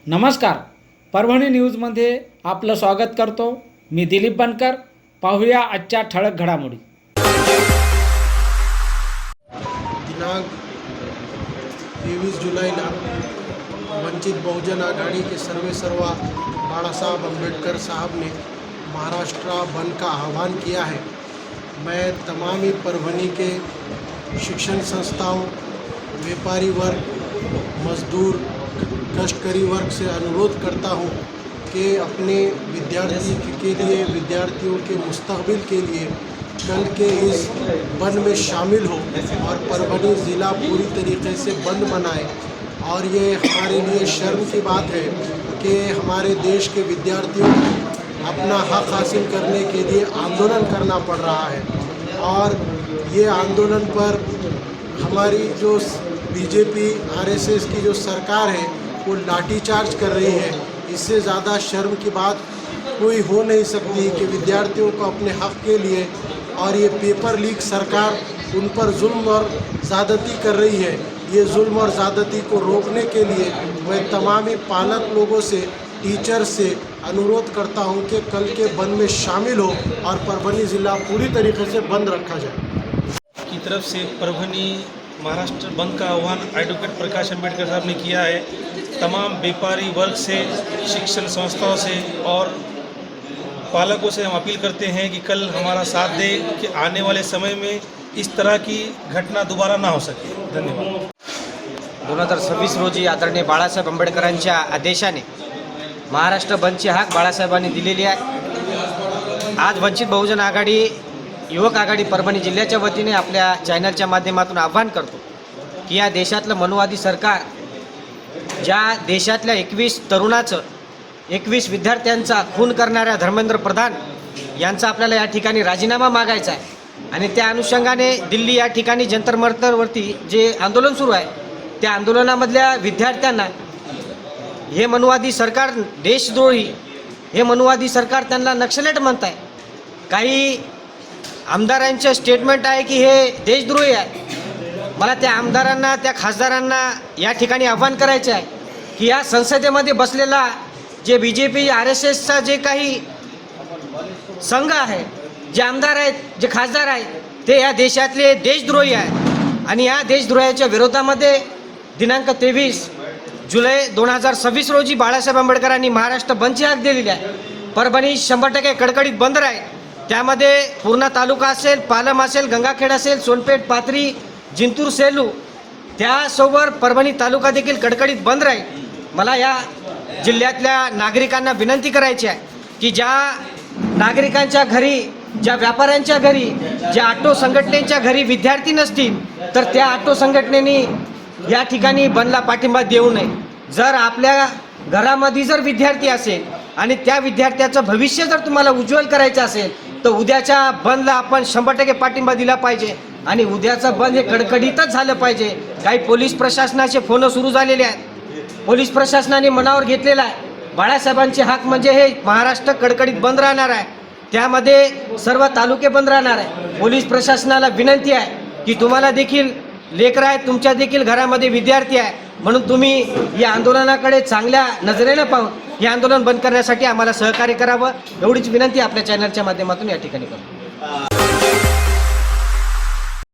नमस्कार, परभणी न्यूजमध्ये आपलं स्वागत करतो। मी दिलीप बनकर। पाहूया आजच्या ठळक घडामोडी। दिनांक 23 जुलैला वंचित बहुजन आघाड़ी के सर्वा बाळासाहेब अम्बेडकर साहब ने महाराष्ट्र बंद का आह्वान किया है। मैं तमाम ही परभणी के शिक्षण संस्थाओं, व्यापारी वर्ग, मजदूर, कष्टकरी वर्ग से अनुरोध करता हूं कि अपने विद्यार्थियों के मुस्तकबिल के लिए कल के इस बंद में शामिल हो और परभणी ज़िला पूरी तरीके से बंद मनाए। और ये हमारे लिए शर्म की बात है कि हमारे देश के विद्यार्थियों को अपना हक हासिल करने के लिए आंदोलन करना पड़ रहा है। और ये आंदोलन पर हमारी जो बीजेपी आरएसएस की जो सरकार है वो लाठीचार्ज कर रही है। इससे ज़्यादा शर्म की बात कोई हो नहीं सकती कि विद्यार्थियों को अपने हक़ के लिए और ये पेपर लीक सरकार उन पर जुल्म और ज़्यादती कर रही है। ये जुल्म और ज़्यादती को रोकने के लिए मैं तमाम ही पालक लोगों से, टीचर से अनुरोध करता हूं कि कल के बंद में शामिल हो और परभणी ज़िला पूरी तरीके से बंद रखा जाए। की तरफ से परभणी महाराष्ट्र बंद का आह्वान एडवोकेट प्रकाश अम्बेडकर साहब ने किया है। तमाम व्यापारी वर्ग से, शिक्षण संस्थाओं से और पालकों से हम अपील करते हैं कि कल हमारा साथ दे कि आने वाले समय में इस तरह की घटना दोबारा ना हो सके। धन्यवाद। 2026 रोजी आदरणीय बाळासाहेब आंबेडकरांच्या आदेशाने महाराष्ट्र बंदची हाक बाळासाहेबांनी दिलेली आहे। आज वंचित बहुजन आघाडी युवक आघाडी परभणी जिल्ह्याच्या वतीने आपल्या चॅनलच्या माध्यमातून आवाहन करतो की या देशातलं मनुवादी सरकार ज्या देशातल्या 21 तरुणाचं 21 विद्यार्थ्यांचा खून करणाऱ्या धर्मेंद्र प्रधान यांचा आपल्याला या ठिकाणी राजीनामा मागायचा आहे। आणि त्या अनुषंगाने दिल्ली या ठिकाणी जंतर मंतरवरती जे आंदोलन सुरू आहे त्या आंदोलनामधल्या विद्यार्थ्यांना हे मनुवादी सरकार देशद्रोही, हे मनुवादी सरकार त्यांना नक्सलेट म्हणत आहे। काही आमदारांचे स्टेटमेंट आहे की हे देशद्रोही आहे। मला त्या आमदारांना, त्या खासदारांना या ठिकाणी आव्हान करायचे आहे की या संसदेमध्ये बसलेला जे बीजेपी आरएसएसचा जे काही संघ आहे, जे आमदार आहेत, जे खासदार आहेत, ते या देशातले देशद्रोही आहेत। आणि या देशद्रोहाच्या विरोधामध्ये दिनांक 23 जुलै 2026 रोजी बाळासाहेब आंबेडकरांनी महाराष्ट्र बंदची हाक दिलेली आहे। परभणी 100% कडकडीत बंद राहील। त्यामध्ये पूर्णा तालुका असेल, पालम असेल, गंगाखेड असेल, सोनपेठ, पाथरी, जिंतूर, सेलू त्यासोबत परभणी तालुका देखील कडकडीत बंद राहील। मला या जिल्ह्यातल्या नागरिकांना विनंती करायची आहे की ज्या नागरिकांच्या घरी, ज्या व्यापाऱ्यांच्या घरी, ज्या ऑटो संघटनेच्या घरी विद्यार्थी नसतील तर त्या ऑटो संघटनेने या ठिकाणी बंदला पाठिंबा देऊ नये। जर आपल्या घरामध्ये जर विद्यार्थी असेल आणि त्या विद्यार्थ्याचं भविष्य जर तुम्हाला उज्ज्वल करायचं असेल तर उद्याच्या बंदला आपण 100% पाठिंबा दिला पाहिजे। आणि उद्याचं बंद हे कडकडीतच झालं पाहिजे। काही पोलीस प्रशासनाचे फोन सुरू झालेले आहेत। पोलीस प्रशासनाने मनावर घेतलेला आहे बाळासाहेबांची हाक म्हणजे हे महाराष्ट्र कडकडीत बंद राहणार आहे। त्यामध्ये सर्व तालुके बंद राहणार आहे। पोलीस प्रशासनाला विनंती आहे की तुम्हाला देखील लेकरं आहेत, तुमच्या देखील घरामध्ये विद्यार्थी आहे, म्हणून तुम्ही या आंदोलनाकडे चांगल्या नजरेनं पाहून हे आंदोलन बंद करण्यासाठी आम्हाला सहकार्य करावं, एवढीच विनंती आपल्या चॅनलच्या माध्यमातून या ठिकाणी करतो।